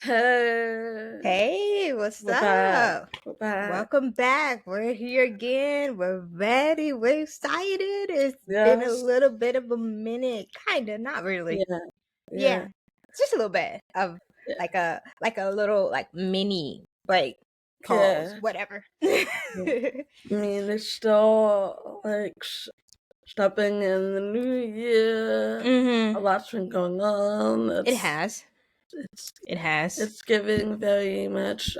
Hey, Hey, what's we're back. up? We're back. Welcome back. We're here again. We're ready. We're excited. It's been a Yes. little bit of a minute. Kinda, not really. Yeah. Yeah. Yeah. Just a little bit of Yeah. like a little like mini break pause, Yeah. whatever. I mean, it's still like stepping in the new year. A Mhm. lot's been going on. It It's has. it's It has. it's giving very much.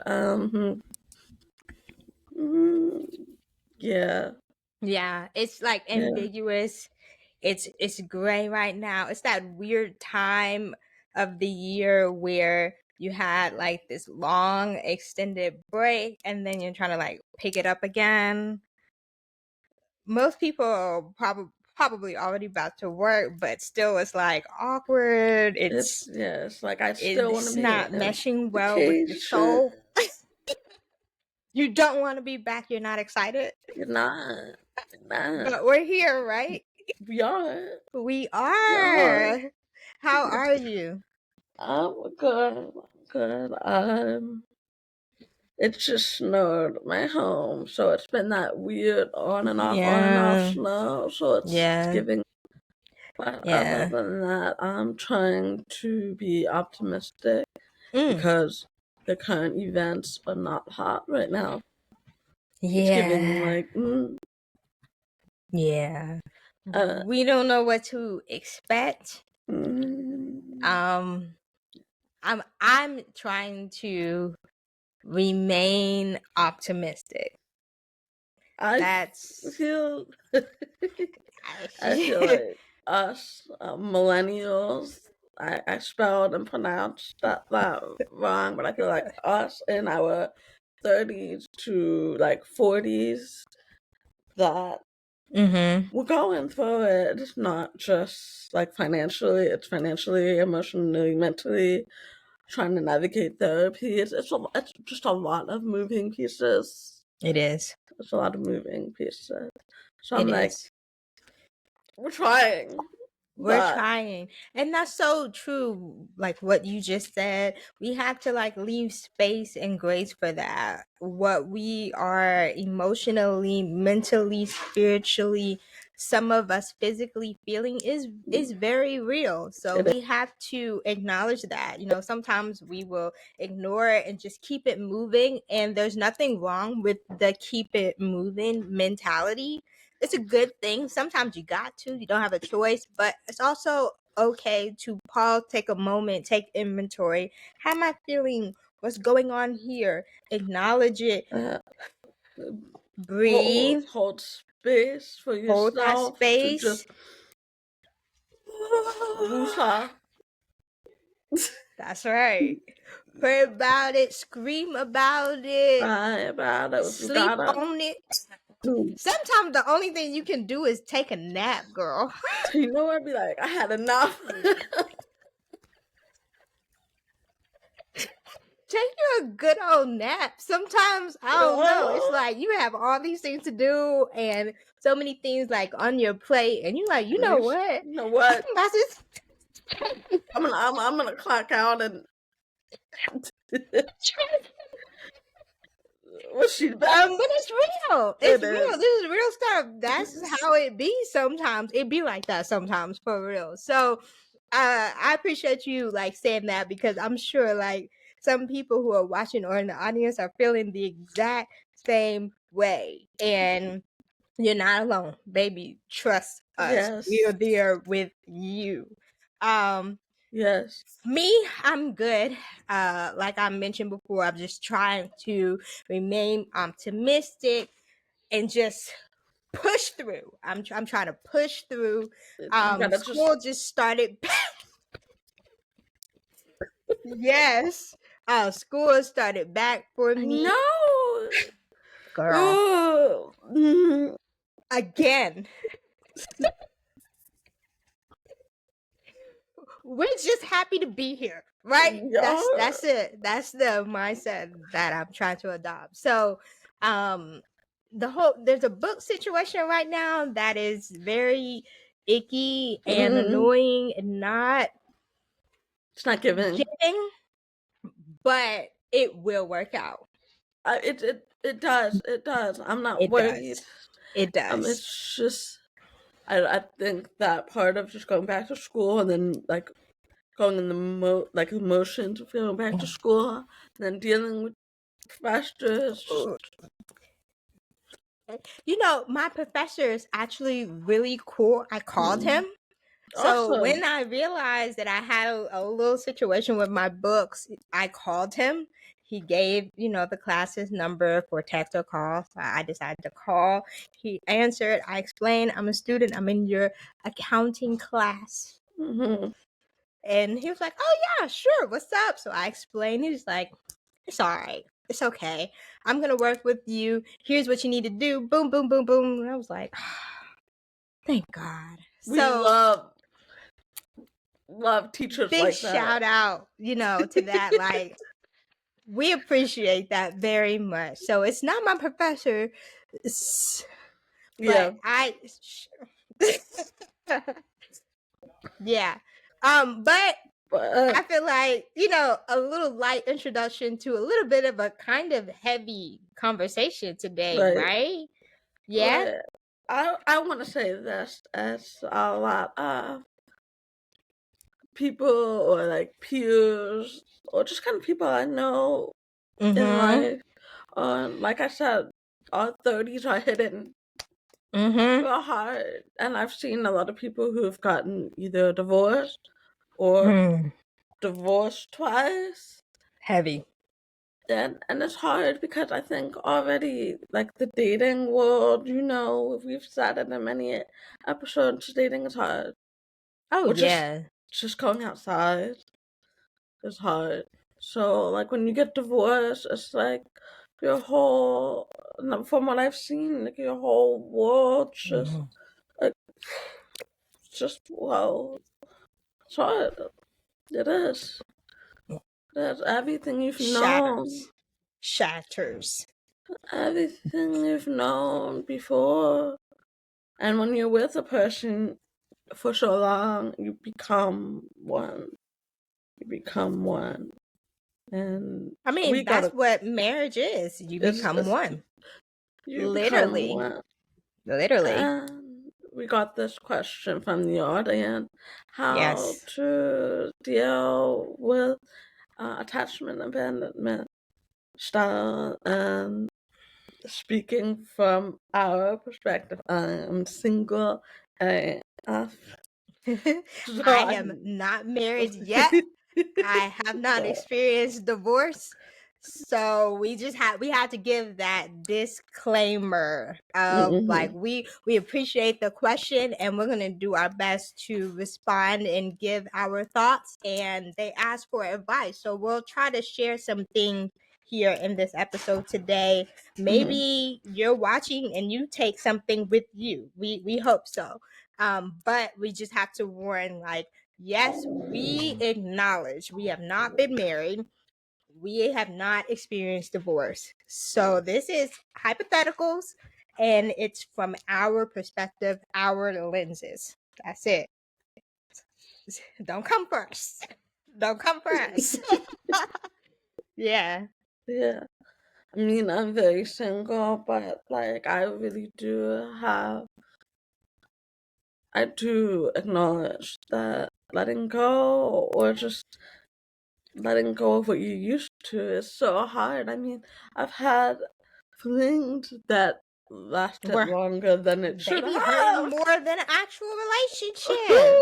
Mm, yeah. Yeah, it's like Yeah. ambiguous. It's gray right now. It's that weird time of the year where you had like this long extended break and then you're trying to like pick it up again. Most people are probably already about to work, but still it's like awkward. It's like I still want to It's be not in meshing well with your vacation. soul. You don't want to be back, you're not excited. You're not. You're not. But we're here, right? We are. We We are. are. How are you? I'm good. I'm good. It's just snowed at my home, so it's been that weird on and off Yeah. snow. So it's Yeah. giving. But other Yeah. than that, I'm trying to be optimistic Mm. because the current events are not hot right now. It's giving Yeah. like, Yeah. uh, We don't know what to expect. mm, Um I'm trying to remain optimistic. I That's feel I feel like us millennials. I spelled and pronounced that wrong, but I feel like us in our 30s to like 40s that Mhm. we're going through it. It's not just like financially; it's financially, emotionally, mentally. Trying to navigate therapy. It's just a lot of moving pieces. It is. It's a lot of moving pieces. So It I'm like, is. we're trying, We're but trying. And that's so true. Like what you just said. We have to like leave space and grace for that. What we are emotionally, mentally, spiritually, some of us physically feeling is very real. So it is. we have to acknowledge that. Sometimes we will ignore it and just keep it moving. And there's nothing wrong with the keep it moving mentality. It's a good thing. Sometimes you got to, you don't have a choice, but it's also okay to pause, take a moment, take inventory. How am I feeling? What's going on here? Acknowledge it, Uh, hold breathe, hold space for hold that yourself to space. just woosah. That's right. Pray about it, scream about it, Cry about it if you sleep gotta. on it. Sometimes the only thing you can do is take a nap, girl. You know, I'd be like, I had enough. Take you a good old nap. Sometimes, I don't know. It's like you have all these things to do and so many things like on your plate, and you're like, you know what? You know I'm what? about to I'm gonna clock out and what's she back? but it's real. It's It real. is. This is real stuff. That's how it be sometimes. It be like that sometimes for real. So I appreciate you like saying that because I'm sure like some people who are watching or in the audience are feeling the exact same way. And you're not alone, baby. Trust us. We Yes. are there with you. Um, Yes. Me, I'm good. Like I mentioned before, I'm just trying to remain optimistic and just push through. I'm trying to push through. You gotta just School just started. Yes. School started back for I me, know. girl. Oh, Again. We're just happy to be here, right? yeah. That's it. That's the mindset that I'm trying to adopt. So, um, there's a book situation right now that is very icky and Mm, annoying and not it's not giving. giving, but it will work out. It does. It does. I'm not It worried. does. It does. It's just I think that part of just going back to school and then like going in the emotions of going back to school and then dealing with professors. Just You know, my professor is actually really cool. I called him. So awesome. when I realized that I had a little situation with my books, I called him. He gave, the class's number for text or call. So I decided to call. He answered. I explained, I'm a student. I'm in your accounting class. Mm-hmm. And he was like, oh, yeah, sure. What's up? So I explained. He was like, it's all right. It's okay. I'm going to work with you. Here's what you need to do. Boom, boom, boom, boom. And I was like, thank God. We love teachers Big like that. shout out, to that. Like, we appreciate that very much. So it's not my professor, Yeah. Yeah. But But I feel like, a little light introduction to a little bit of a kind of heavy conversation today, right? Yeah. I want to say this as a lot of people or like peers or just kind of people I know in life. Like I said, our 30s are hitting real hard, and I've seen a lot of people who have gotten either divorced or divorced twice. Heavy. And it's hard because I think already like the dating world, we've said it in many episodes, dating is hard. Oh, Or yeah. just going outside is hard. So like when you get divorced, it's like your whole, from what I've seen, like your whole world like well, it's hard. It is. That's everything you've known. Shatters. Everything you've known before. And when you're with a person for so long, you become one. You become one. And I mean, that's what marriage is. You become one. You Literally. become one. Literally. And we got this question from the audience. How Yes. to deal with attachment abandonment style. And speaking from our perspective, I am single AF. So I am not married yet. I have not experienced divorce. So we had to give that disclaimer of like we appreciate the question and we're gonna do our best to respond and give our thoughts, and they ask for advice. So we'll try to share some things here in this episode today. Maybe you're watching and you take something with you. We hope so. But we just have to warn, like, yes, we acknowledge we have not been married. We have not experienced divorce. So this is hypotheticals and it's from our perspective, our lenses. That's it. Don't come first. Don't come first. Yeah. Yeah. I mean, I'm very single, but like I really I do acknowledge that letting go or just letting go of what you're used to is so hard. I mean, I've had flings that lasted longer than it should They be have. hurting more than an actual relationship.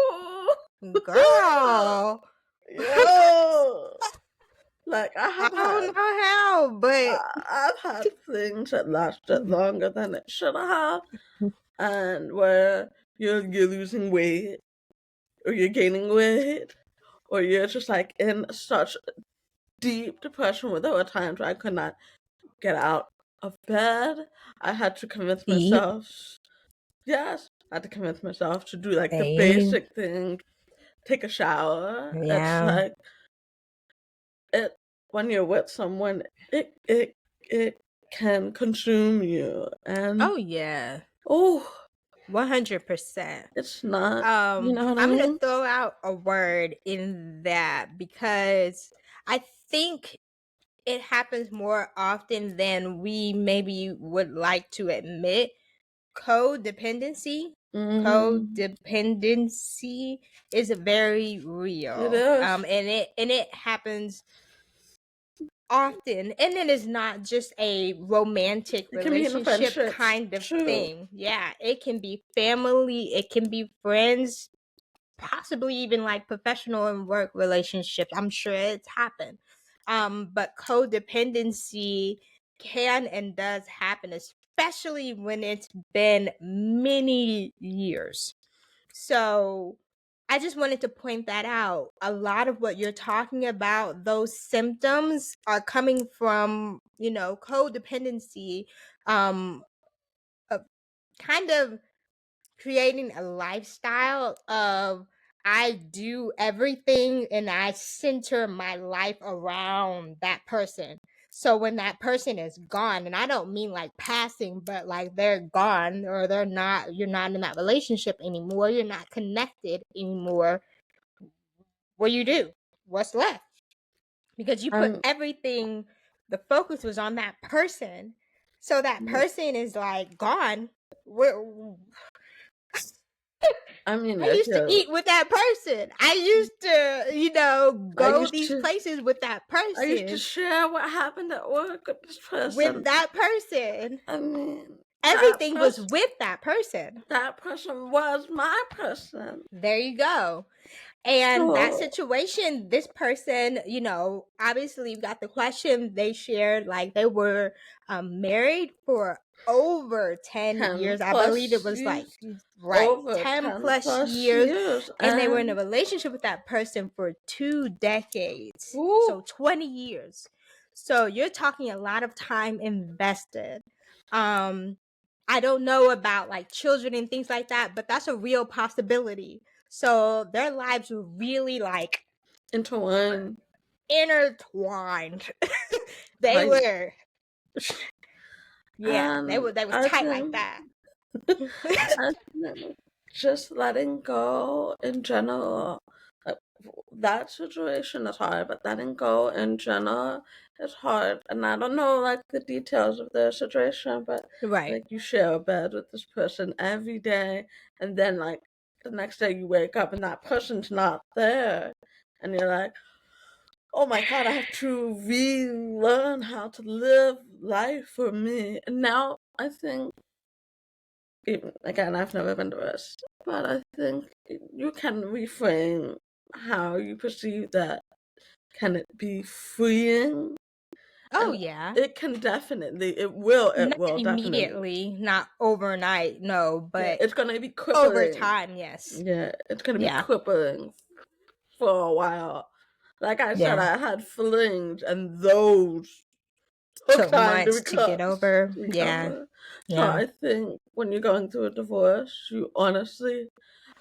Girl. Yo. Like I don't know how, but I've had things that lasted longer than it should have, and where you're losing weight, or you're gaining weight, or you're just like in such deep depression. Where there were times where I could not get out of bed. I had to convince myself. Yes, I had to convince myself to do like the basic thing, take a shower. Yeah. It's like when you're with someone, it can consume you. And oh yeah. 100%. It's not, you know what I I'm mean? gonna throw out a word in that because I think it happens more often than we maybe would like to admit. Codependency Mm, codependency is very it real, is. and it happens often, and it is not just a romantic It can be in relationship friendships kind of too. thing. Yeah, it can be family, it can be friends, possibly even like professional and work relationships. I'm sure it's happened. But codependency can and does happen, especially when it's been many years. So I just wanted to point that out. A lot of what you're talking about, those symptoms are coming from, codependency, um, of kind of creating a lifestyle of I do everything and I center my life around that person. So when that person is gone, and I don't mean like passing, but like they're gone or you're not in that relationship anymore, you're not connected anymore, what do you do? What's left? Because you put I'm, everything, the focus was on that person. So that person is like gone. Where I mean, I if used to you, eat with that person. I used to, I go used these to, places with that I used to person. share what happened at work with this With person. that person. I mean, Everything was with that person. that person was my person. There you go. And that So situation, this person, obviously you got the question they shared, like they were married for over 10 10 years. I believe it plus was like, years, right, over 10 10 plus plus years. years, And they were in a and relationship with that person for 2 decades. ooh, So 20 years. So you're talking a lot of time invested. Um, I don't know about like children and things like that, but that's a real possibility. So their lives were really like intertwined. intertwined. They Like, were, yeah, and they was I tight like think, that. I think just letting go in general, like, that situation is hard, but letting go in general is hard. And I don't know like the details of the situation, but Right. like you share a bed with this person every day, and then like the next day you wake up and that person's not there, and you're like, oh my god, I have to relearn how to live life for me. And now I think, even again, I've never been divorced, but I think you can reframe how you perceive that. Can it be freeing? Oh And yeah. it Not will definitely. immediately, not overnight, no, Yeah, but it's gonna be over crippling. time, yes. Yeah, it's gonna be Yeah. crippling for a while. Like I said, Yeah. I had flings, and those took Took time to months to get over. Yeah. recover. So Yeah. I think when you're going through a divorce, you honestly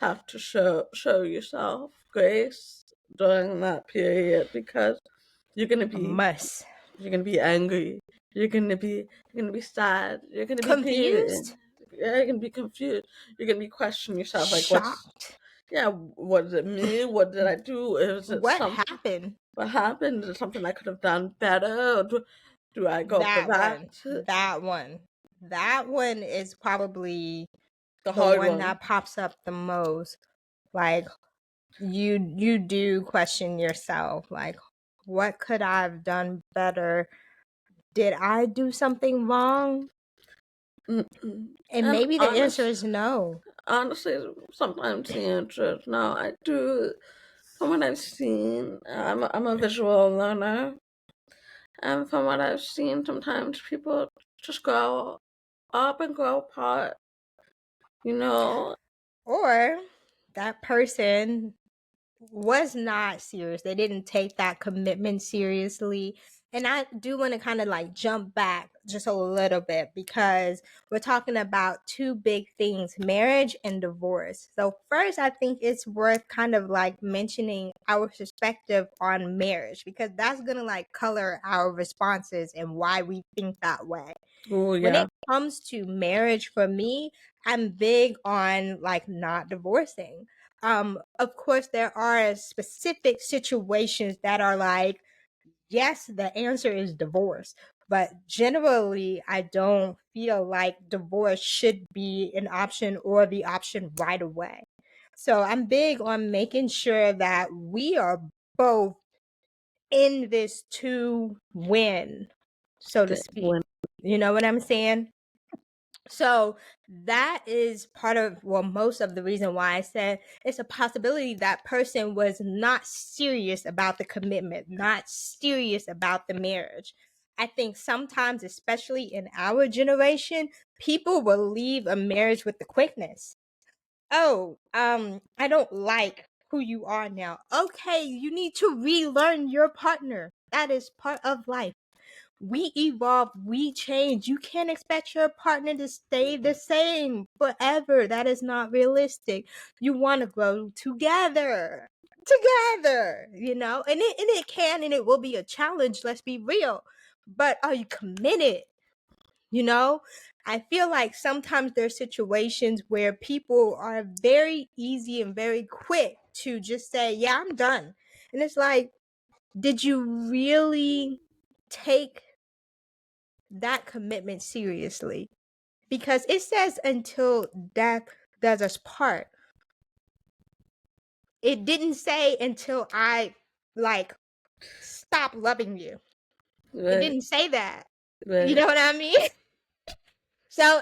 have to show yourself grace during that period, because you're gonna A be must. you're gonna be angry, you're gonna be sad, you're gonna be grieving, Confused? yeah, you're gonna be confused, you're gonna be questioning yourself like, what's Shocked? yeah, was it me? What did I do? Is it What something? happened? What happened? Is it something I could have done better? Or do I go for That that? one. That one. That one is probably The the hard one one. that pops up the most. Like you do question yourself, like, what could I have done better? Did I do something wrong? Mm-mm. And And maybe the answer is no. honestly, sometimes the answer is no. I do. From what I've seen, I'm a visual learner, and from what I've seen, sometimes people just grow up and grow apart. You know, Or that person was not serious. They didn't take that commitment seriously. And I do want to kind of like jump back just a little bit because we're talking about two big things, marriage and divorce. So, first, I think it's worth kind of like mentioning our perspective on marriage because that's going to like color our responses and why we think that way. oh When it yeah, comes to marriage, for me, I'm big on like not divorcing. Of course, there are specific situations that are like yes, the answer is divorce. But generally, I don't feel like divorce should be an option or the option right away. So I'm big on making sure that we are both in this to win, so to speak. When You know what I'm saying? So that is part of, well, most of the reason why I said it's a possibility that person was not serious about the commitment, not serious about the marriage. I think sometimes, especially in our generation, people will leave a marriage with the quickness. Oh, I don't like who you are now. Okay, you need to relearn your partner. That is part of life. We evolve, we change. You can't expect your partner to stay the same forever. That is not realistic. You want to grow together. Together, and it can and it will be a challenge, let's be real. But are you committed? You know, I feel like sometimes there's situations where people are very easy and very quick to just say, yeah, I'm done. And it's like, did you really take that commitment seriously? Because it says until death does us part. It didn't say until I like stop loving you. It right, didn't say that. You right, know what I mean? So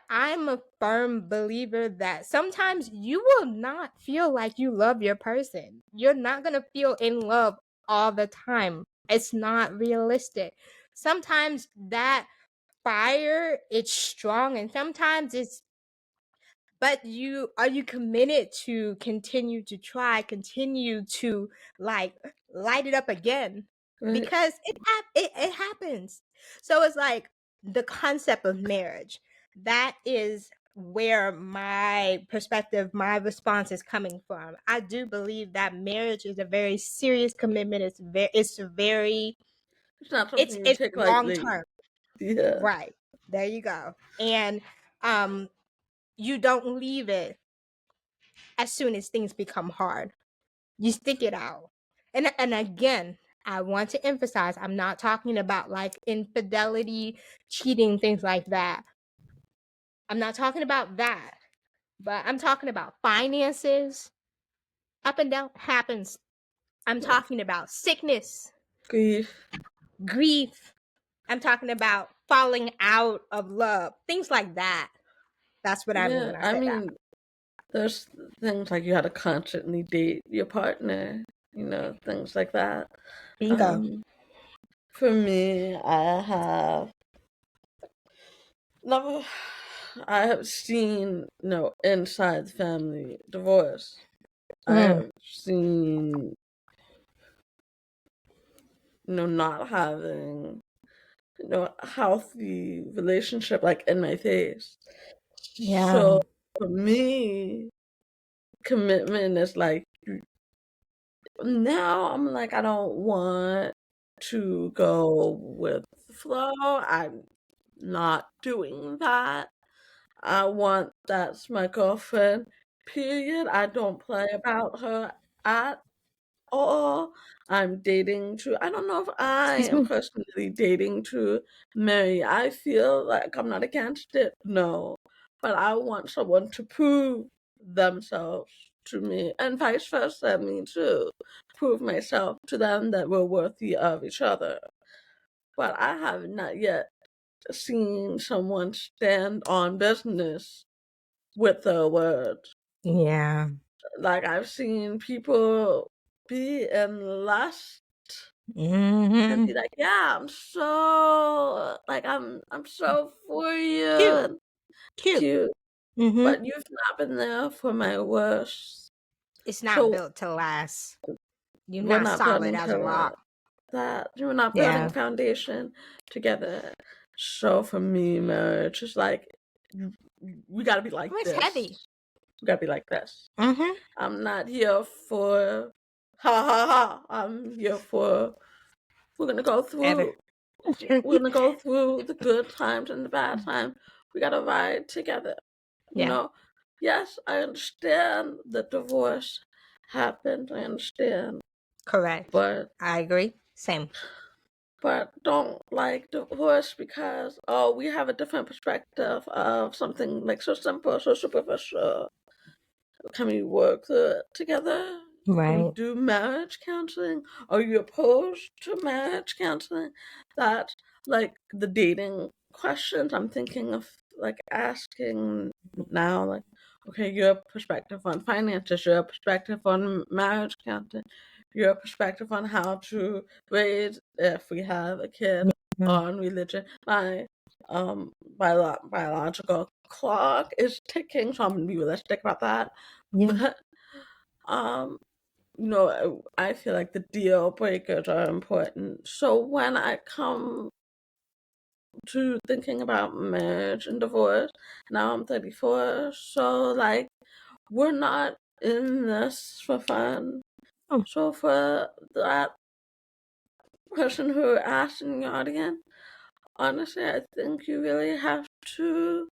I'm a firm believer that sometimes you will not feel like you love your person. You're not going to feel in love all the time. It's not realistic. Sometimes that fire, it's strong, and sometimes it's, but are you committed to continue to try, continue to like light it up again? right. Because it happens. So it's like the concept of marriage. That is where my perspective, my response is coming from. I do believe that marriage is a very serious commitment. It's very It's not it's something you it's take long lightly. term. Yeah, Right. There you go. And um you don't leave it as soon as things become hard. You stick it out. And again, I want to emphasize, I'm not talking about like infidelity, cheating, things like that. I'm not talking about that. But I'm talking about finances. Up and down happens. I'm talking about sickness, grief. grief. I'm talking about falling out of love, things like that. That's what I mean Yeah, when I I say that. mean, there's things like you had to constantly date your partner, things like that. Bingo. Um, for me, never, I have seen, inside the family divorce. I Mm, have seen, not having, a healthy relationship like in my face. yeah. So for me, commitment is like now I'm like I don't want to go with the flow. I'm not doing that. I want that's my girlfriend. Period. I don't play about her at all. I'm dating to I don't know if I Excuse am me. personally dating to marry. I feel like I'm not against it, no. But I want someone to prove themselves to me and vice versa, me too. Prove myself to them that we're worthy of each other. But I have not yet seen someone stand on business with their word. Yeah. Like I've seen people be in lust and be Hmm. like, "Yeah, I'm so like I'm so for you Cute. and Cute. cute, Hmm. but you've not been there for my worst. It's not So built to last. You're we're not not solid building as a rock. that. We're not building Yeah. foundation together. So for me, marriage is like we gotta be like Oh, it's this. heavy. We gotta be like this. Hmm. I'm not here for ha ha ha. I'm here for we're gonna go Ever. through we're gonna go through the good times and the bad times. We gotta ride together. You Yeah. know, yes, I understand that divorce happened. I understand, Correct. but I agree. Same. but don't like divorce because, oh, we have a different perspective of something like so simple, so superficial. Can we work through it together? Can we Right. do marriage counseling? Are you opposed to marriage counseling? That, like, the dating questions I'm thinking of, like, asking now, like, okay, your perspective on finances, your perspective on marriage counseling, your perspective on how to raise if we have a kid, Yeah. on religion. My biological clock is ticking, so I'm gonna be realistic about that. Yeah. But um, I feel like the deal breakers are important. So when I come to thinking about marriage and divorce, now I'm 34, so like we're not in this for fun. Oh. So for that person who asked in the audience, honestly, I think you really have to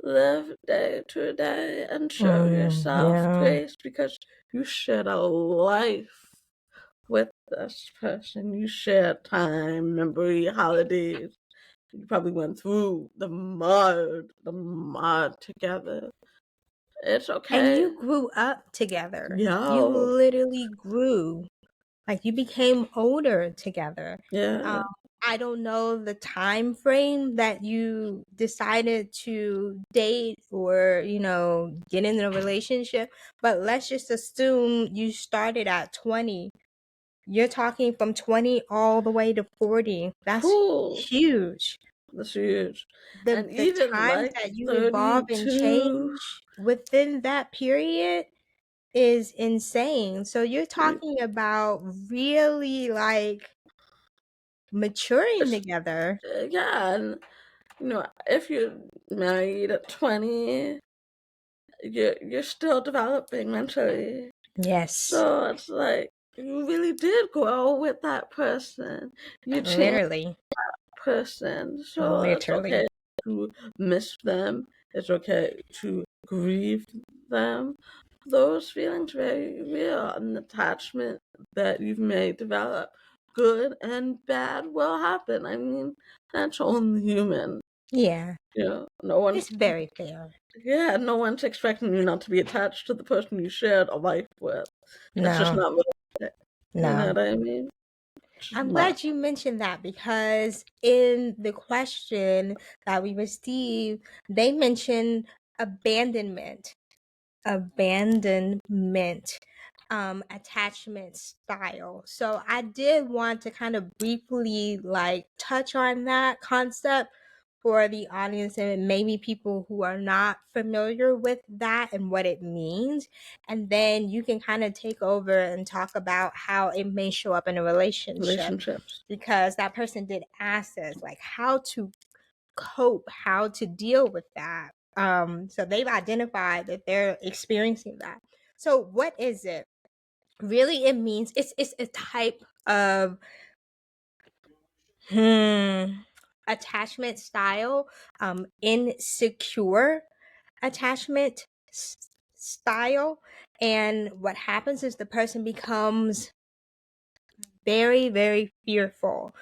live day to day and show yourself Yeah. grace because you shared a life with this person. You shared time, memory, holidays. You probably went through the mud together. It's And okay. you grew up together. You Yo, literally grew. Like you became older together. Um, yeah. I don't know the time frame that you decided to date or, get in a relationship, but let's just assume you started at 20. You're talking from 20 all the way to 40. That's Cool. huge. That's huge. The And the even times like that you evolve and 32. change within that period is insane. So you're you- talking about really like maturing It's, together. yeah, and if you're married at 20, you're still developing mentally. Yes, So it's like you really did grow with that person. You changed literally, person. So it's literally. okay to miss them. It's okay to grieve them. Those feelings very real. An attachment that you've made develop, good and bad, will happen. I mean, that's only human. Yeah, No one's it's very fair. yeah, no one's expecting you not to be attached to the person you shared a life with. It's just No, not realistic. You know no. what I mean? It's just I'm not. glad you mentioned that because in the question that we received, they mentioned abandonment. Abandonment, attachment style. So I did want to kind of briefly like touch on that concept for the audience and maybe people who are not familiar with that and what it means. And then you can kind of take over and talk about how it may show up in a relationship Relationships. because that person did ask us like how to cope, how to deal with that. So they've identified that they're experiencing that. So what is it? Really, it means it's a type of attachment style, insecure attachment style. And what happens is the person becomes very, very fearful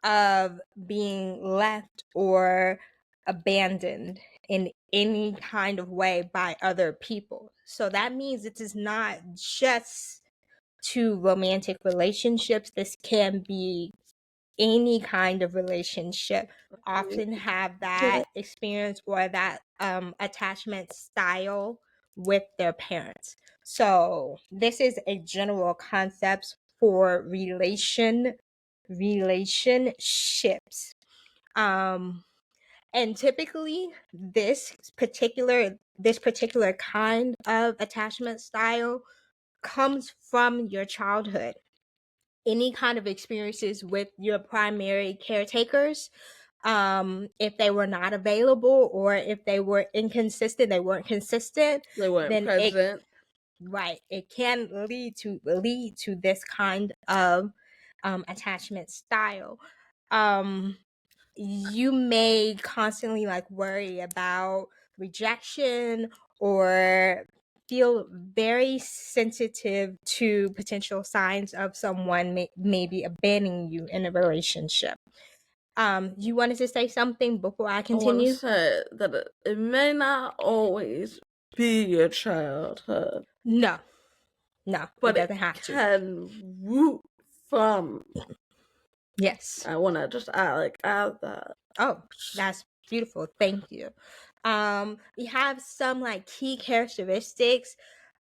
of being left or abandoned in any kind of way by other people. So that means it is not just to romantic relationships. This can be any kind of relationship. Often have that experience or that attachment style with their parents. So this is a general concept for relationships. Um, and typically this particular kind of attachment style comes from your childhood. Any kind of experiences with your primary caretakers, if they were not available or if they were inconsistent, they weren't consistent, They weren't then it present. right, it can lead to this kind of attachment style. um you may constantly like worry about rejection or feel very sensitive to potential signs of someone maybe abandoning you in a relationship. You wanted to say something before I I want to continue? say that it may not always be your childhood, No, no, it but it doesn't have to. can root from. Yes. I want to just add that. Oh, that's beautiful. Thank you. We have some like key characteristics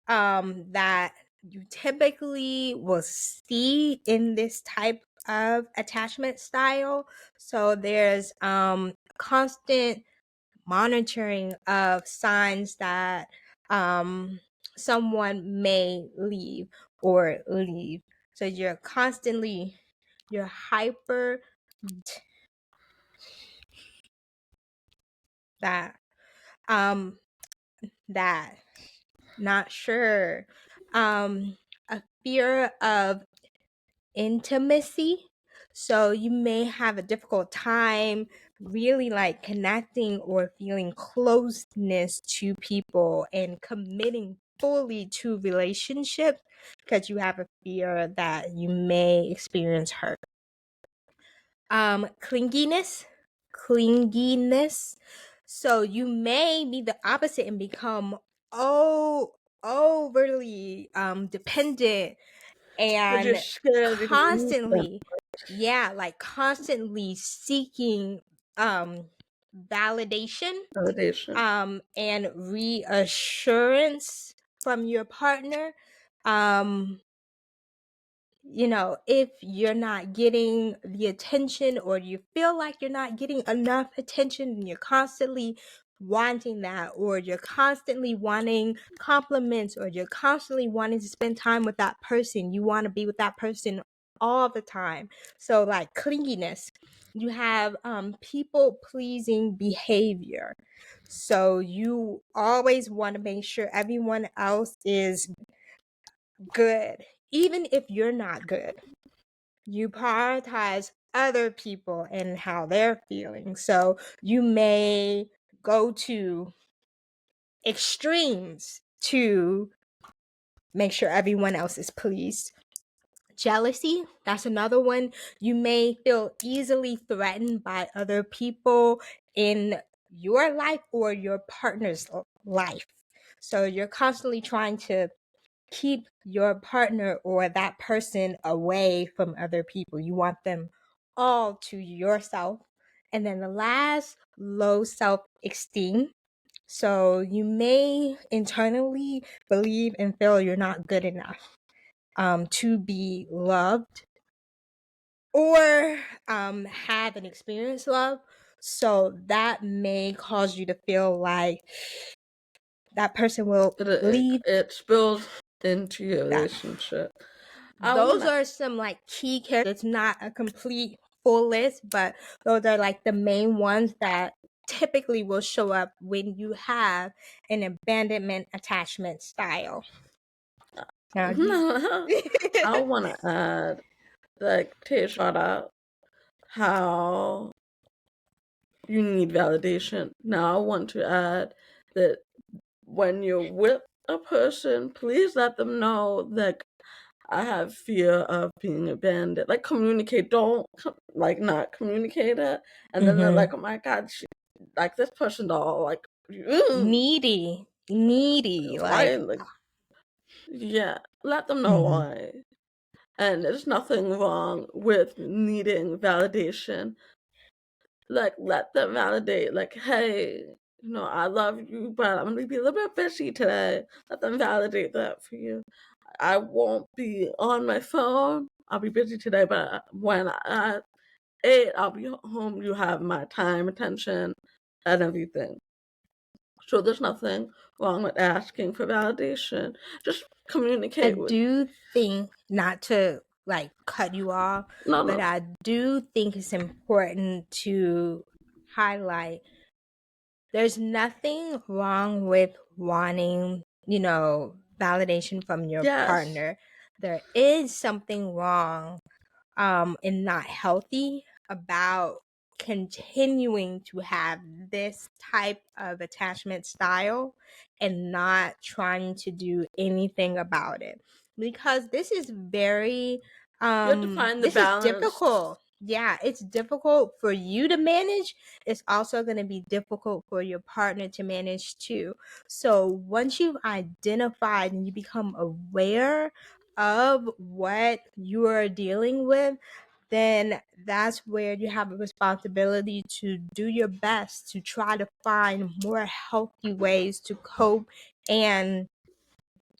that you typically will see in this type of attachment style. So there's constant monitoring of signs that someone may leave or leave. So you're hyper that um that not sure, a fear of intimacy. So you may have a difficult time really like connecting or feeling closeness to people and committing fully to relationships because you have a fear that you may experience hurt. Clinginess. So you may be the opposite and become oh overly dependent But you're and scared you lose them. constantly, yeah, like constantly seeking validation Validation. and reassurance from your partner. um if you're not getting the attention or you feel like you're not getting enough attention and you're constantly wanting that, or you're constantly wanting compliments, or you're constantly wanting to spend time with that person, you want to be with that person all the time. So like clinginess, you have people pleasing behavior. So you always want to make sure everyone else is good, even if you're not good. You prioritize other people and how they're feeling. So you may go to extremes to make sure everyone else is pleased. Jealousy, that's another one. You may feel easily threatened by other people in your life or your partner's life. So you're constantly trying to keep your partner or that person away from other people. You want them all to yourself. And then the last, low self-esteem. So you may internally believe and feel you're not good enough to be loved or have an experience love. So that may cause you to feel like that person will leave. It spills into your That relationship. I those wanna are some like key characters. It's not a complete full list, but those are like the main ones that typically will show up when you have an abandonment attachment style. Now these I wanna add, like Tasha brought out how you need validation. Now I want to add that when you're with a person, please let them know that I have fear of being abandoned. Like communicate, don't like not communicate it, and then they're Mhm. like, "Oh my God, like this person's all like, mm, needy, why?" like Like, yeah, let them know mhm. why. And there's nothing wrong with needing validation. Like, let them validate. Like, hey, I love you, but I'm gonna be a little bit busy today. Let them validate that for you. I won't be on my phone. I'll be busy today, but when I 8, I'll be home. You have my time, attention, and everything. So there's nothing wrong with asking for validation. Just I communicate with. do think, not to like cut you off, No, but no. I do think it's important to highlight there's nothing wrong with wanting, validation from your Yes. partner. There is something wrong and not healthy about continuing to have this type of attachment style and not trying to do anything about it, because this is very You have to find the this is balance. difficult. Yeah, it's difficult for you to manage. It's also going to be difficult for your partner to manage too. So once you've identified and you become aware of what you are dealing with, then that's where you have a responsibility to do your best to try to find more healthy ways to cope and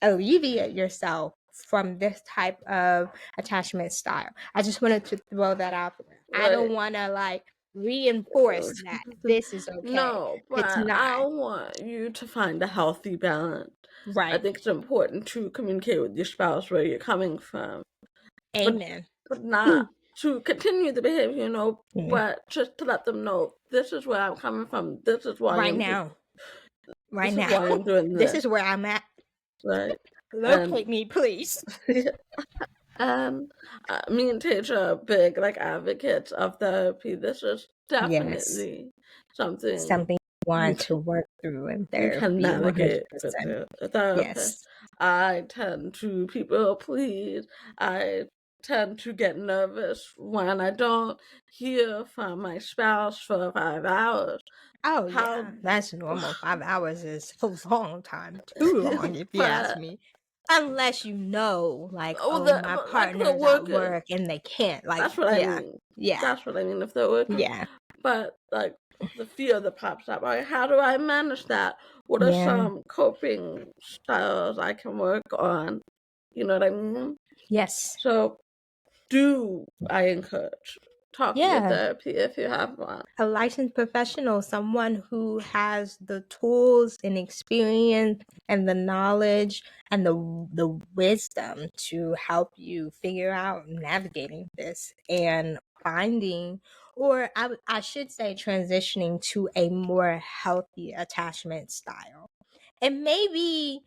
alleviate yourself from this type of attachment style. I just wanted to throw that out there. I don't Right. want to like reinforce that this is okay. No, It's but not. I want you to find a healthy balance. I Right. think it's important to communicate with your spouse where you're coming from, but Amen. not to continue the behavior, Mhm. but just to let them know this is where I'm coming from. This is why Right I'm now. Right this is now. why I'm doing This this, is where I'm at. right? And Locate me, please. and me and Tage are big like advocates of therapy. This is Yes. definitely something Something you you want to work through in you can therapy navigate with 100%. a therapist. Yes. I tend to people please. I tend to get nervous when I don't hear from my spouse for 5 hours. Oh How, yeah, that's normal. 5 hours is a long time. Too long, if you ask but me. Unless you know, like, oh, oh, my but like the partner's at workers. work and they can't. Like, That's what I yeah, mean. yeah, That's what I mean. If they're working, yeah, but like the fear that pops up. Like, how do I manage that? What are yeah. some coping styles I can work on? You know what I mean? Yes. So, I encourage talk to your Yeah. therapy if you have one. A licensed professional, someone who has the tools and experience and the knowledge and the wisdom to help you figure out navigating this and finding, or I should say transitioning to a more healthy attachment style. And maybe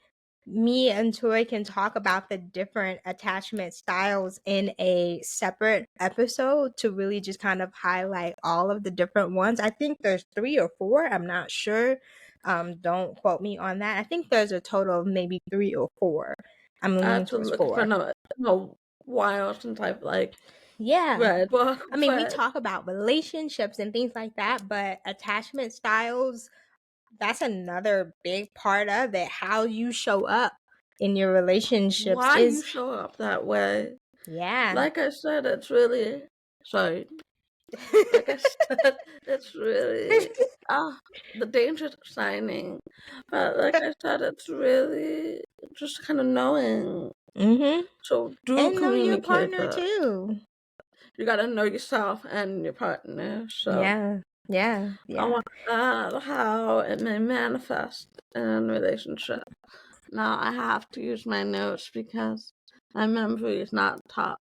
me and Tori can talk about the different attachment styles in a separate episode to really just kind of highlight all of the different ones. I think there's 3 or 4. I'm not sure. Don't quote me on that. I think there's a total of maybe 3 or 4. I'm I leaning have to towards look for 4. a while since I've like Yeah. read book, I mean, we but talk about relationships and things like that, but attachment styles, that's another big part of it. How you show up in your relationships why you is, show up that way? yeah. Like I said, it's really sorry. Like I said, it's really the danger of signing. But like I said, it's really just kind of knowing. Mm-hmm. So do And know your communicate partner that. too. You gotta know yourself and your partner. So Yeah. Yeah. I Yeah. want how it may manifest in relationship. Now I have to use my notes because my memory is not top.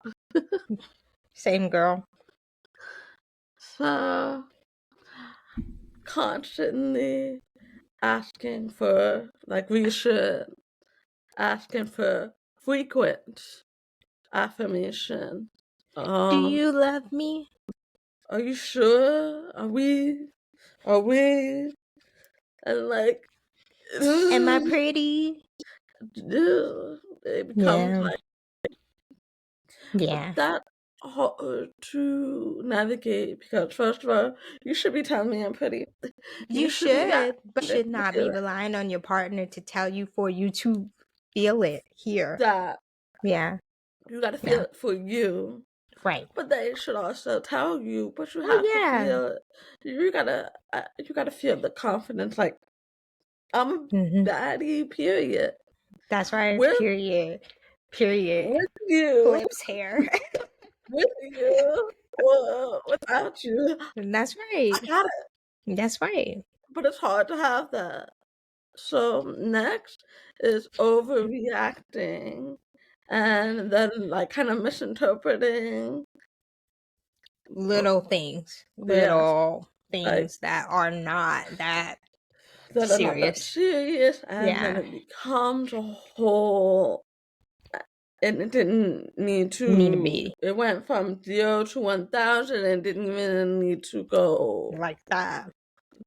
Same girl. So constantly asking for like reassurance, asking for frequent affirmation. Do Um, you love me? are you sure? Are we? And like, Am I pretty? it becomes Yeah. like, but Yeah. that hard to navigate because first of all, you should be telling me I'm pretty. You You should be got should, but should not be relying on your partner to tell you for you to feel it here. that. Yeah. You gotta feel Yeah. it for you. Right. But they should also tell you, but you Oh have to yeah. feel it. You gotta feel the confidence. Like I'm Mm-hmm. a baddie, period. That's right. With Period. Period. with you, Flips hair. with you, or without you, That's I right. got it. That's right. But it's hard to have that. So next is overreacting, and then like kind of misinterpreting. Little things. Yes, Little like things that are not that that are not that serious. serious, and then Yeah. it becomes a whole and it didn't need Need to to. be It went from 0 to 1,000, and it didn't even need to go. like that.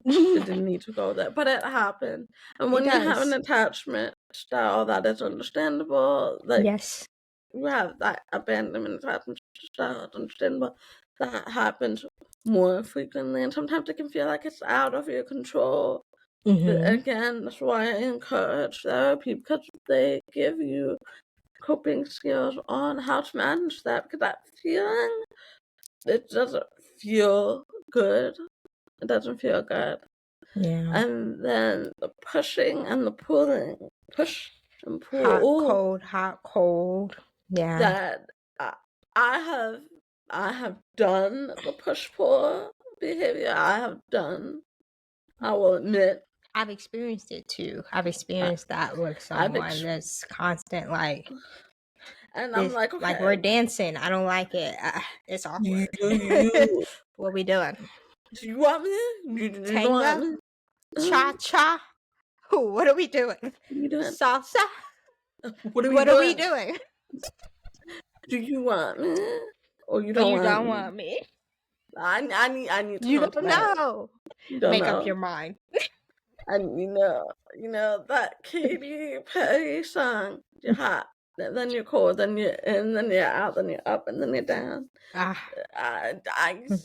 It didn't need to go there, but it happened. And It when you have an does. attachment style that is understandable, like Yes. you have that abandonment attachment style that's understandable, that happens more frequently, and sometimes it can feel like it's out of your control. But Mm-hmm. again, that's why I encourage therapy, because they give you coping skills on how to manage that, because that feeling, it doesn't feel good. It doesn't feel good. Yeah. And then the pushing and the pulling, push and Hot, pull. cold. Yeah. That I, I have done the push pull behavior. I will admit, I've experienced it too. I've I, experienced that with I've someone that's constant, like and I'm this, like, like we're okay, dancing. I don't like it. It's you awkward. you What we doing? do you want me? You don't want Tango, me? cha cha. What are we doing? What are you doing? Salsa. What are we What are we doing? doing? Do you want me? Or you Or don't you want don't me? want me? I need to You know don't tonight. know. You don't Make up know. your mind. And you know that Katy Perry song, you're hot, then you're cold, then you're in, then you're out, then you're up, and then you're down. Ah, I we're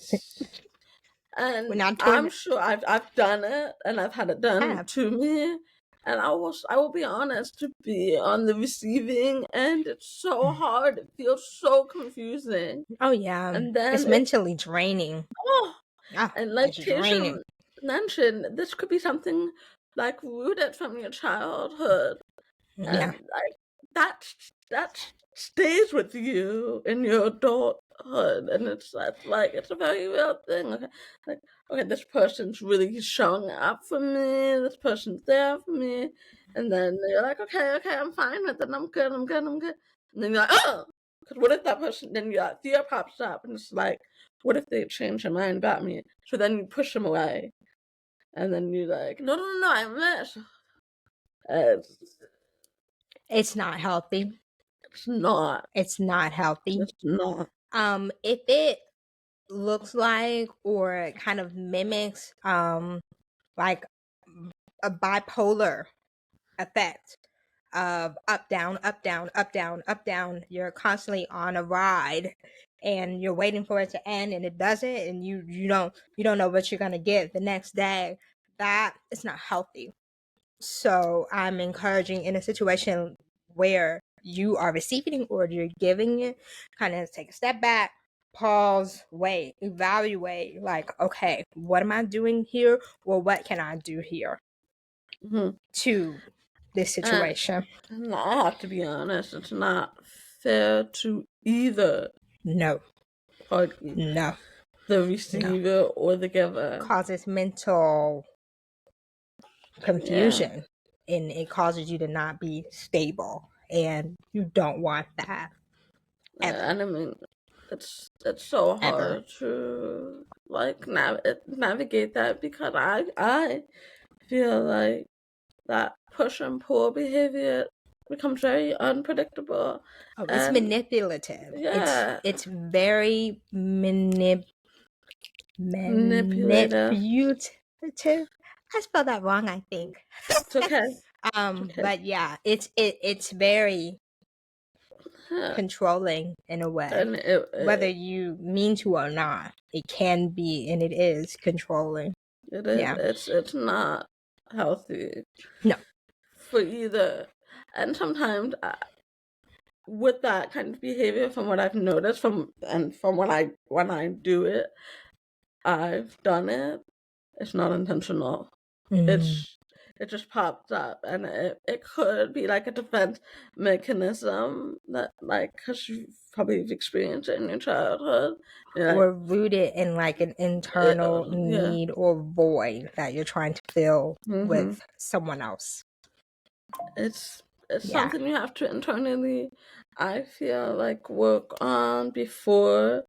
and not doing I'm it. sure I've done it, and I've had it done Have. to me. And I will be honest, to be on the receiving end, it's so hard. It feels so confusing. Oh yeah, And it's then mentally draining. oh, Ah, and like it's draining. Tasha mentioned, this could be something like rooted from your childhood, Yeah. and like that stays with you in your adulthood, and it's a very real thing. Okay, like okay, this person's really showing up for me. This person's there for me, and then you're like, okay, I'm fine with it. I'm good. And then you're like, oh, because what if that person? Then your fear pops up, and it's like, what if they change their mind about me? So then you push them away, and then you're like, no, I miss. It's, It's not healthy. it's not. It's not healthy. It's not. If it looks like or kind of mimics like a bipolar effect of up down up down up down up down, you're constantly on a ride and you're waiting for it to end and it doesn't, and you don't know what you're going to get the next day, that is not healthy. So I'm encouraging, in a situation where you are receiving or you're giving it, kind of take a step back, pause, wait, evaluate, like, okay, what am I doing here? Or what can I do here Mhm. to this situation? And I have to be honest, it's not fair to either No, party, no, the no. receiver or the giver. Causes mental Yeah. confusion and it causes you to not be stable. And you don't want that ever. And I mean, it's so Ever. hard to like navigate that, because I feel like that push and pull behavior becomes very unpredictable. Oh, it's And manipulative. yeah, It's very manipulative. manipulative. I spelled that wrong, I think. It's okay. It's okay. But yeah, it's very Yeah. controlling in a way. And Whether you mean to or not, it can be, and it is controlling. it is. Yeah. It's not healthy. No. For either. And sometimes with that kind of behavior, from what I've noticed, from when I do it, I've done it. It's not intentional. Mm. It just pops up, and it could be like a defense mechanism that, like, because you've probably experienced it in your childhood. You're Or rooted in like an internal yeah. need or void that you're trying to fill Mm-hmm. with someone else. It's Yeah. something you have to internally, I feel like, work on before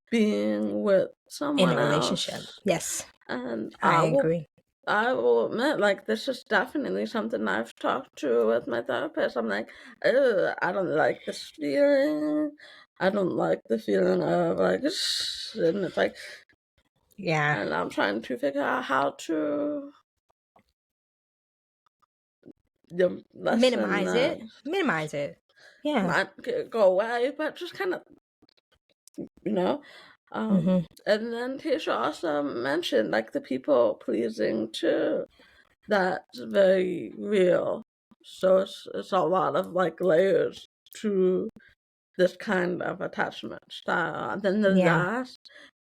being with In someone a relationship. else. Yes, And I I will agree. I will admit, like, this is definitely something I've talked to with my therapist. I'm like, "Ugh, I don't like this feeling. I don't like the feeling of, like, and it's like Yeah. and I'm trying to figure out how to, lessen Minimize that. it. Minimize it. Yeah. Not go away, but just kinda, you know? Hmm. And then Tisha also mentioned, like, the people pleasing too. That's very real. So it's a lot of, like, layers to this kind of attachment style. And then the Yeah. last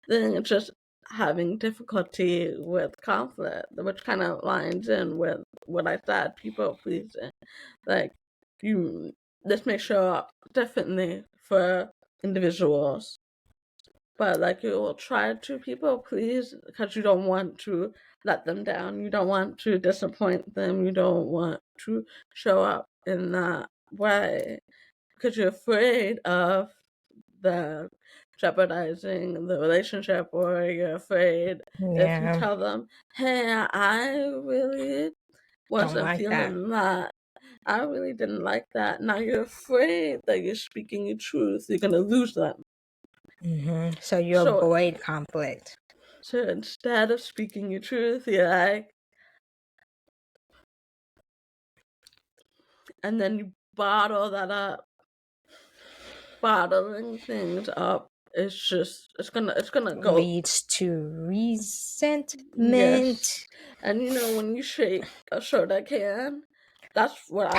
thing is just having difficulty with conflict, which kind of lines in with what I said, people pleasing. Like, you, this may show up differently for individuals, but, like, you will try to people please because you don't want to let them down. You don't want to disappoint them. You don't want to show up in that way because you're afraid of the jeopardizing the relationship, or you're afraid if you Yeah. tell them, "Hey, I really Don't wasn't like that. feeling that. I really didn't like that." Now you're afraid that you're speaking your truth. You're gonna lose them. So you So avoid conflict. So instead of speaking your truth, you're like, and then you bottle that up. Bottling things up is just, it's gonna go. Leads to Yes. resentment. And when you shake a soda can, that's what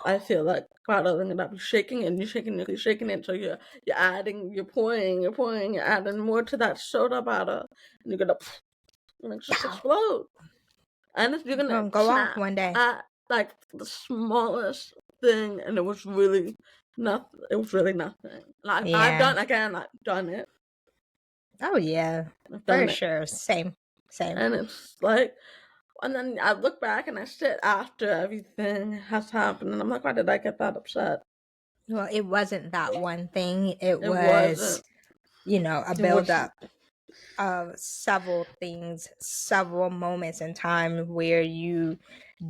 I feel like bottling it up. You're shaking it, and you're shaking it, so you're adding, you're pouring, you're adding more to that soda bottle, and you're gonna just explode. And you're gonna Gonna go off snap one day. at, like, the smallest thing, and it was really nothing. It was really nothing. Like, I've Yeah. done again. I've done it. Oh yeah. I've For done it, sure. Same. Same. and it's like, and then I look back and I sit after everything has happened, and I'm like, why did I get that upset? Well, it wasn't that one thing. It It was, wasn't. a It was. buildup of several things, several moments in time where you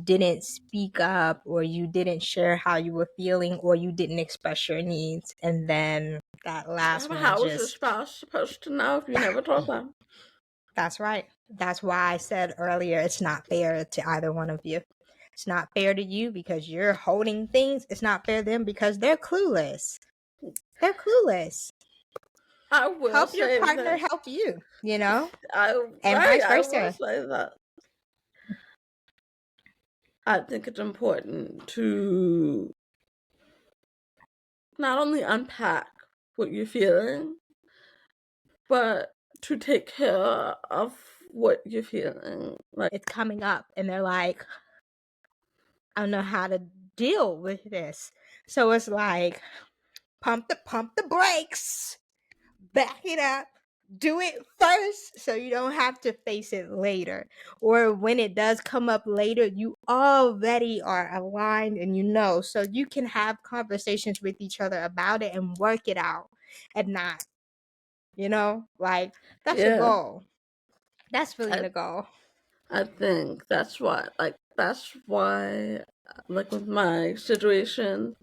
didn't speak up, or you didn't share how you were feeling, or you didn't express your needs. And then that last one How was your just, spouse supposed to know if you never told them? that's right. That's why I said earlier, it's not fair to either one of you. It's not fair to you because you're holding things. It's not fair to them because they're clueless. They're clueless. I will Help your say partner this. help you, and Right, vice I will versa. say that. I think it's important to not only unpack what you're feeling, but to take care of what you're feeling. Like, It's coming up and they're like, I don't know how to deal with this. So it's like, pump the brakes, back it up, do it first so you don't have to face it later. Or when it does come up later, you already are aligned and so you can have conversations with each other about it and work it out, and not, like, that's the yeah, goal. That's really I, the goal. I think that's why, like, with my situation,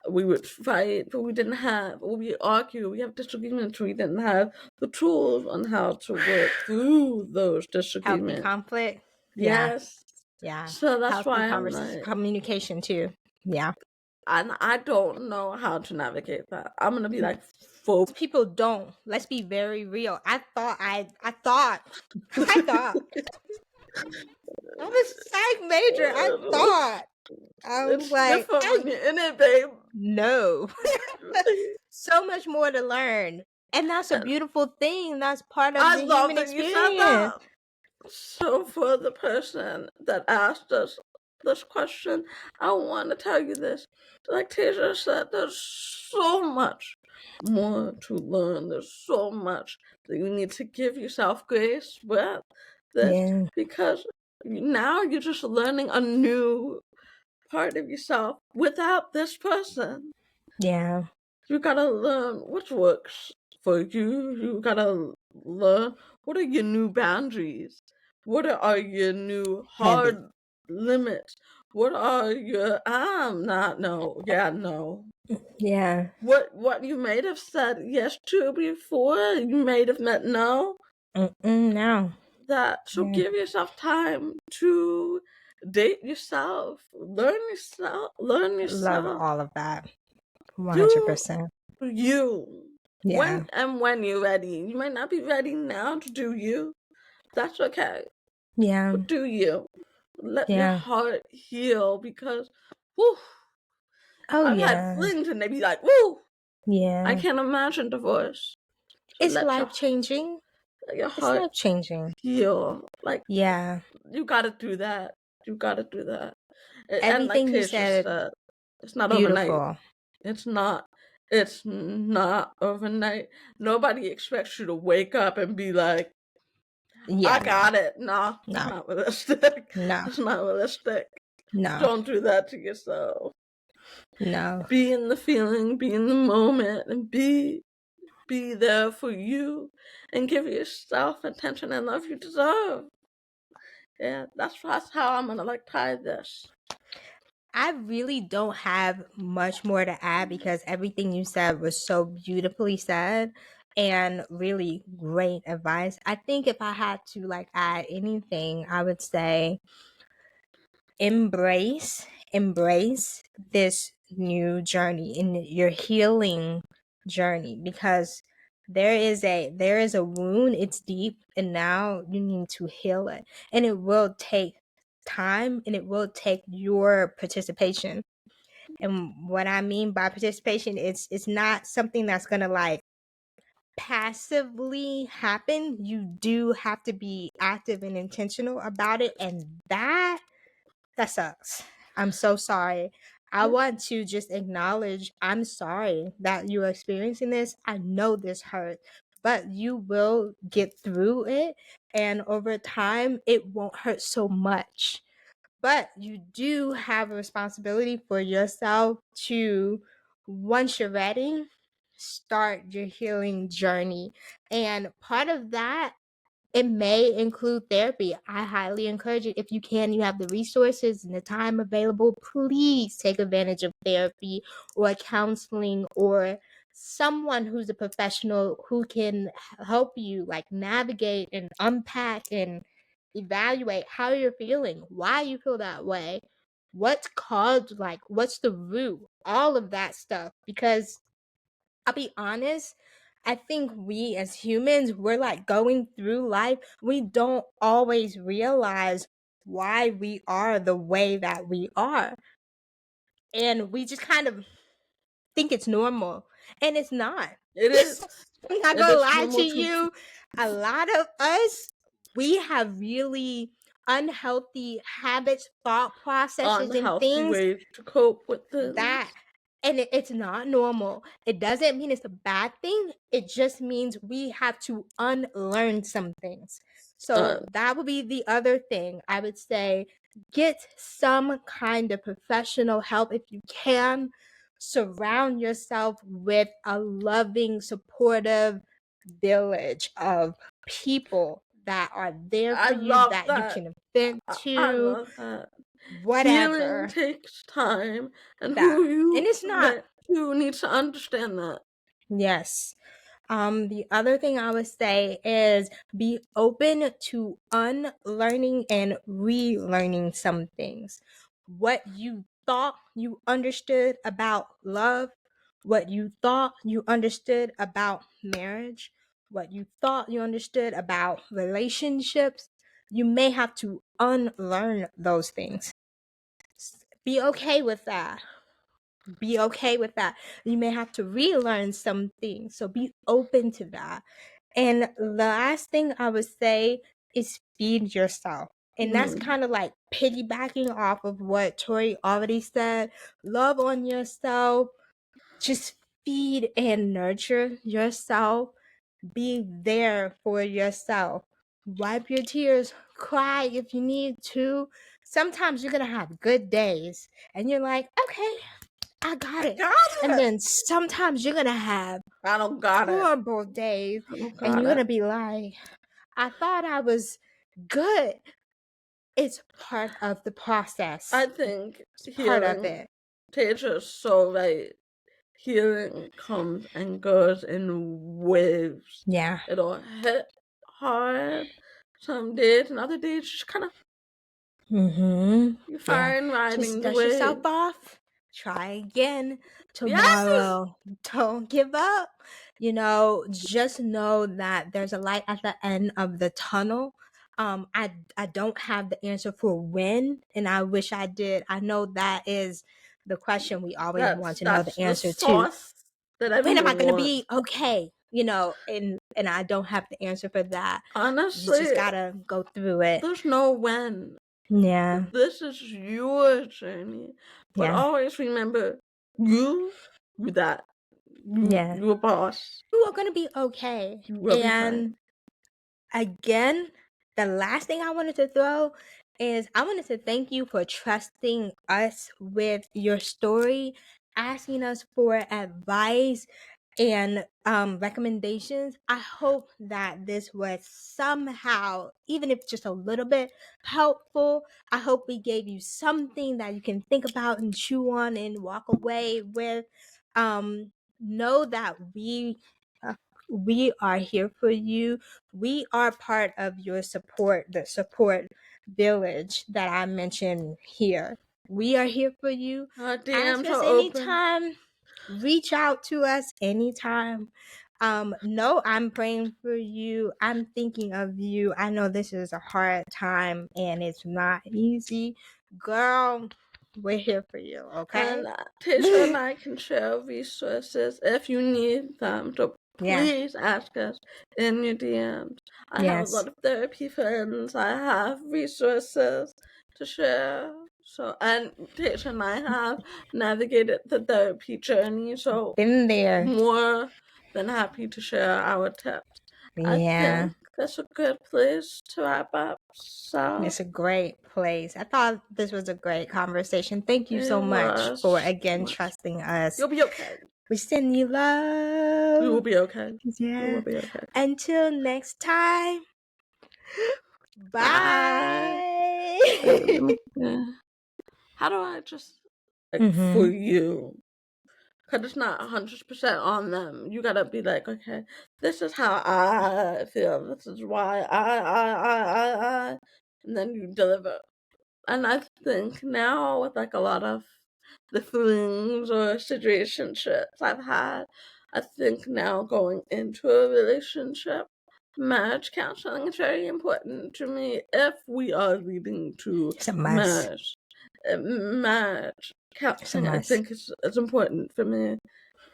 we would fight, but we didn't have, or we argue, we have disagreements, we didn't have the tools on how to work through those Healthy disagreements. conflict. Yeah. Yes. Yeah. So that's Healthy why I'm conversation, like, communication too. Yeah. and I don't know how to navigate that. I'm gonna be like, full. People don't. Let's be very real. I thought I'm a psych major. I was It's like, different when you're in it, babe. no. So much more to learn. And that's a And beautiful thing. That's part of I the love human that you said that. experience. So for the person that asked us this question, I want to tell you this. Like Tasia said, there's so much more to learn. There's so much that you need to give yourself grace with this, Yeah. because now you're just learning a new part of yourself without this person. Yeah. You gotta learn what works for you. You gotta learn what are your new boundaries. What are your new Heavy. hard limits? What are your I'm not no, yeah, no. Yeah. What you may have said yes to before, you may have meant no. No. That so Yeah. give yourself time to date yourself, learn Love yourself, all of that. do 100%. you. Yeah. When you're ready. You might not be ready now to do you. That's okay. Yeah. But do you. Let your Yeah. heart heal because whew, Oh, I've had yeah. flings and they be like, woo, I Yeah. can't imagine divorce. So It's life changing. let your It's heart life changing. heal. Like Yeah. you gotta do that. You gotta do that. And like Everything you Tish just said, said, it's not overnight. beautiful. It's not. It's not overnight. Nobody expects you to wake up and be like, Yeah, I no. got it. No, it's No. not realistic. No. It's not realistic. No. Don't do that to yourself. No. Be in the feeling, be in the moment, and be there for you and give yourself attention and love you deserve. Yeah, that's how I'm gonna like tie this. I really don't have much more to add because everything you said was so beautifully said and really great advice. I think if I had to like add anything, I would say embrace this new journey in your healing journey because there is a wound. It's deep, and now you need to heal it, and it will take time, and it will take your participation. And what I mean by participation, it's not something that's gonna like passively happen. You do have to be active and intentional about it, and that sucks. I'm so sorry. I want to just acknowledge I'm sorry that you're experiencing this. I know this hurt, but you will get through it. And over time, it won't hurt so much. But you do have a responsibility for yourself to, once you're ready, start your healing journey. And part of that, it may include therapy. I highly encourage it. If you can, you have the resources and the time available, please take advantage of therapy or counseling or someone who's a professional who can help you like navigate and unpack and evaluate how you're feeling, why you feel that way, what's caused, like what's the root, all of that stuff. Because I'll be honest, I think we as humans, we're like going through life. We don't always realize why we are the way that we are. And we just kind of think it's normal. And it's not. It is. I'm not It gonna is lie to normal to you. A lot of us, we have really unhealthy habits, thought processes, and unhealthy things ways to cope with that, things. and it's not normal. It doesn't mean it's a bad thing. It just means we have to unlearn some things. So Uh, that would be the other thing I would say. Get some kind of professional help if you can. Surround yourself with a loving, supportive village of people that are there I for you, love that you that. can vent I to, love that. Healing whatever. takes time, and That, who and you it's not. vent to needs to understand that. Yes. The other thing I would say is be open to unlearning and relearning some things. What you thought you understood about love, what you thought you understood about marriage, what you thought you understood about relationships, you may have to unlearn those things. Be okay with that. Be okay with that. You may have to relearn some things. So be open to that. And the last thing I would say is feed yourself. And that's Mm. kind of like piggybacking off of what Tori already said. Love on yourself. Just feed and nurture yourself. Be there for yourself. Wipe your tears. Cry if you need to. Sometimes you're going to have good days. And you're like, okay, I got I it. got And it. then sometimes you're gonna have I don't got it. horrible days I don't and got you're it. gonna be like, I thought I was good. It's part of the process. I think It's part of healing, it. Teacher's so right. Healing comes and goes in waves. Yeah. It'll hit hard some days, and other days just kind of you Yeah. find Just riding the dust yourself wave. off. Try again Yes, tomorrow. Don't give up. Just know that there's a light at the end of the tunnel. I don't have the answer for when, and I wish I did. I know that is the question we always want to know that's the the answer to. sauce that When am I everyone gonna wants. be okay? And I don't have the answer for that. You Honestly, just gotta go through it. there's no when. Yeah. This is your journey. But Yeah. always remember, you that. Yeah. You a boss. You are gonna be okay. You will be fine. And again, the last thing I wanted to throw is I wanted to thank you for trusting us with your story, asking us for advice and recommendations. I hope that this was somehow, even if just a little bit, helpful. I hope we gave you something that you can think about and chew on and walk away with. Know that we are here for you. We are part of your support, the support village that I mentioned here. We are here for you. Our Ask DMs us are open. anytime. Reach out to us anytime. No, I'm praying for you. I'm thinking of you. I know this is a hard time and it's not easy. Girl, we're here for you, okay? And Tisha and I can share resources if you need them. So Yeah. please ask us in your DMs. I have a Yes. lot of therapy friends. I have resources to share. So, and Tisha and I have navigated the therapy journey. So, Been there. more than happy to share our tips. I Yeah. think that's a good place to wrap up. So It's a great place. I thought this was a great conversation. Thank you so it much for was again much. trusting us. You'll be okay. We send you love. We will be okay. Yeah. We will be okay. Until next time. Bye. How do I just like for you? Because it's not 100% on them. You gotta be like, okay, this is how I feel. This is why I. And then you deliver. And I think now with like a lot of the flings or situationships I've had, I think now going into a relationship, marriage counseling is very important to me if we are leading to It's a must. marriage. Marriage counseling, I think, is important for me.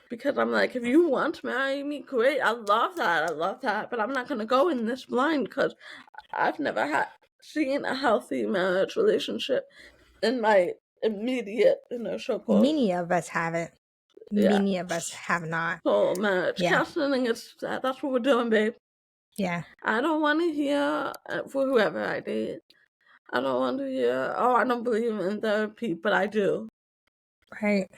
Because I'm like, if you want to marry me, great. I love that. But I'm not going to go in this blind because I've never seen a healthy marriage relationship in my immediate inner circle. Many of us haven't. Yeah. Many of us have not. So marriage counseling is that's what we're doing, babe. Yeah. I don't want to hear for whoever I date. I don't want to hear. Oh, I don't believe in therapy, but I do. Right.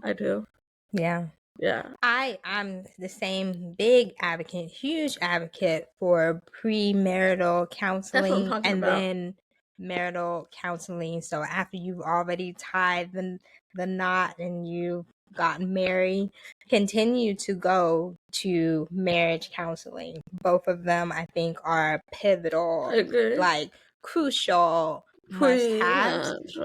I do. Yeah. Yeah. I'm the same big advocate, huge advocate for premarital counseling and then marital counseling. So after you've already tied the knot and you've gotten married, continue to go to marriage counseling. Both of them I think are pivotal, like crucial must-haves.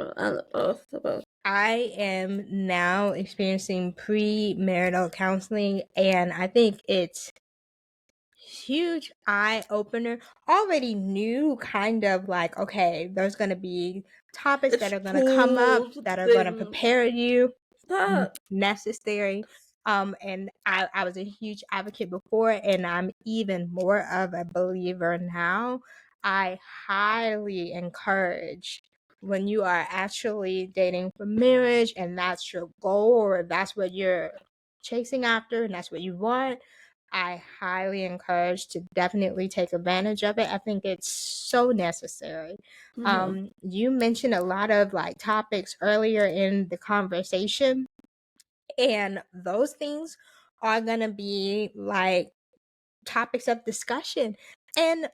I am now experiencing premarital counseling, and I think it's huge eye opener. Already knew kind of like, okay, there's going to be topics that are going to come up that are going to prepare you. Necessary. And I was a huge advocate before, and I'm even more of a believer now. I highly encourage when you are actually dating for marriage and that's your goal or that's what you're chasing after and that's what you want, I highly encourage to definitely take advantage of it. I think it's so necessary. You mentioned a lot of like topics earlier in the conversation, and those things are going to be like topics of discussion. And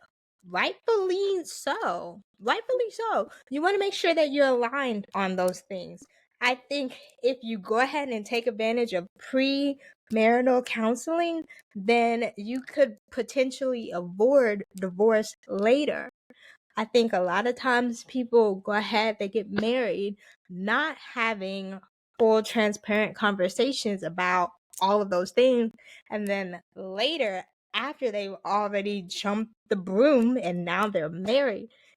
Rightfully so. Rightfully so. You want to make sure that you're aligned on those things. I think if you go ahead and take advantage of pre-marital counseling, then you could potentially avoid divorce later. I think a lot of times people go ahead, they get married, not having full, transparent conversations about all of those things. And then later, after they've already jumped the broom and now they're married,